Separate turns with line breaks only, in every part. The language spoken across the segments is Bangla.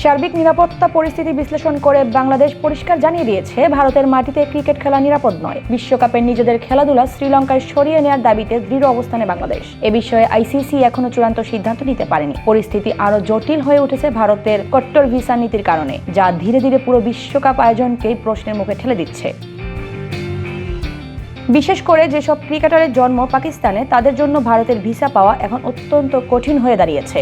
সার্বিক নিরাপত্তা পরিস্থিতি বিশ্লেষণ করে বাংলাদেশ পরিষ্কার জানিয়ে দিয়েছে, ভারতের মাটিতে ক্রিকেট খেলা নিরাপদ নয়। বিশ্বকাপে নিজেদের খেলাধুলা শ্রীলঙ্কায় সরিয়ে নেওয়ার দাবিতে দৃঢ় অবস্থানে বাংলাদেশ। এ বিষয়ে আইসিসি এখনো চূড়ান্ত সিদ্ধান্ত নিতে পারেনি। পরিস্থিতি আরো জটিল হয়ে উঠেছে ভারতের কট্টর ভিসা নীতির কারণে, যা ধীরে ধীরে পুরো বিশ্বকাপ আয়োজনকেই প্রশ্নের মুখে ঠেলে দিচ্ছে। বিশেষ করে যেসব ক্রিকেটারের জন্ম পাকিস্তানে, তাদের জন্য ভারতের ভিসা পাওয়া এখন অত্যন্ত কঠিন হয়ে দাঁড়িয়েছে।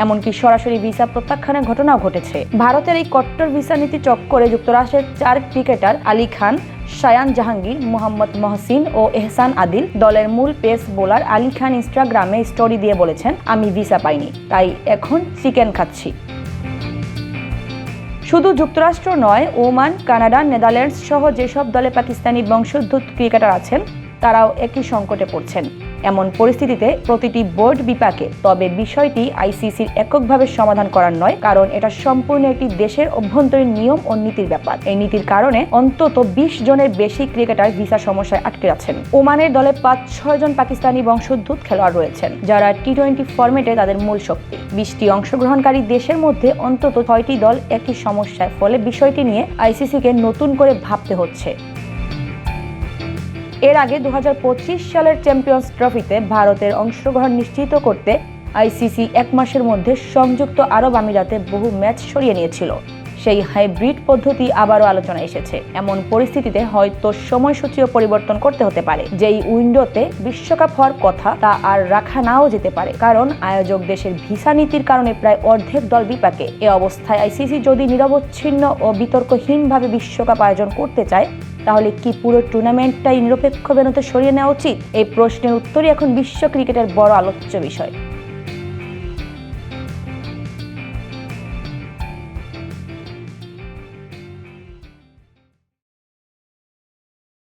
এমনকি সরাসরি ভিসা প্রত্যাখ্যানের ঘটনাও ঘটেছে। ভারতের এই কট্টর ভিসা নীতি চক্করে যুক্তরাষ্ট্রের 4 ক্রিকেটার আলী খান, শায়ান জাহাঙ্গীর, মোহাম্মদ মহসিন ও এহসান আদিল, দলের মূল পেস বোলার আলী খান ইনস্টাগ্রামে স্টোরি দিয়ে বলেছেন, আমি ভিসা পাইনি, তাই এখন চিকেন খাচ্ছি। শুধু যুক্তরাষ্ট্র নয়, ওমান, কানাডা, নেদারল্যান্ডস সহ যেসব দলে পাকিস্তানি বংশোদ্ভূত ক্রিকেটার আছেন, তারাও একই সংকটে পড়ছেন। এমন পরিস্থিতিতে প্রতিটি বোর্ড বিপাকে। তবে বিষয়টি আইসিসির এককভাবে সমাধান করার নয়, কারণ এটা সম্পূর্ণ একটি দেশের অভ্যন্তরীণ নিয়ম ও নীতির ব্যাপার। এই নীতির কারণে অন্তত 20 জনের বেশি ক্রিকেটার ভিসা সমস্যায় আটকে আছেন। ওমানের দলে 5-6 জন পাকিস্তানি বংশোদ্ভূত খেলোয়াড় রয়েছেন, যারা টি-20 ফরম্যাটে তাদের মূল শক্তি। 20টি অংশগ্রহণকারী দেশের মধ্যে অন্তত 6টি দল একই সমস্যায়। ফলে বিষয়টি নিয়ে আইসিসিকে নতুন করে ভাবতে হচ্ছে। এর আগে 2025 সালের চ্যাম্পিয়ন্স ট্রফিতে ভারতের অংশগ্রহণ নিশ্চিত করতে আইসিসি 1 মাসের মধ্যে সংযুক্ত আরব আমিরাতে বহু ম্যাচ সরিয়ে নিয়েছিল। সেই হাইব্রিড পদ্ধতি আবারও আলোচনায় এসেছে। এমন পরিস্থিতিতে হয়তো সময়সূচিও পরিবর্তন করতে হতে পারে। যেই উইন্ডোতে বিশ্বকাপ হওয়ার কথা, তা আর রাখা নাও যেতে পারে, কারণ আয়োজক দেশের ভিসা নীতির কারণে প্রায় অর্ধেক দল বিপাকে। এ অবস্থায় আইসিসি যদি নিরবচ্ছিন্ন ও বিতর্কহীনভাবে বিশ্বকাপ আয়োজন করতে চায়, তাহলে কি পুরো টুর্নামেন্টটাই নিরপেক্ষ ভেন্যুতে সরিয়ে নেওয়া উচিত? এই প্রশ্নের উত্তরই এখন বিশ্ব ক্রিকেটের বড় আলোচ্য বিষয়।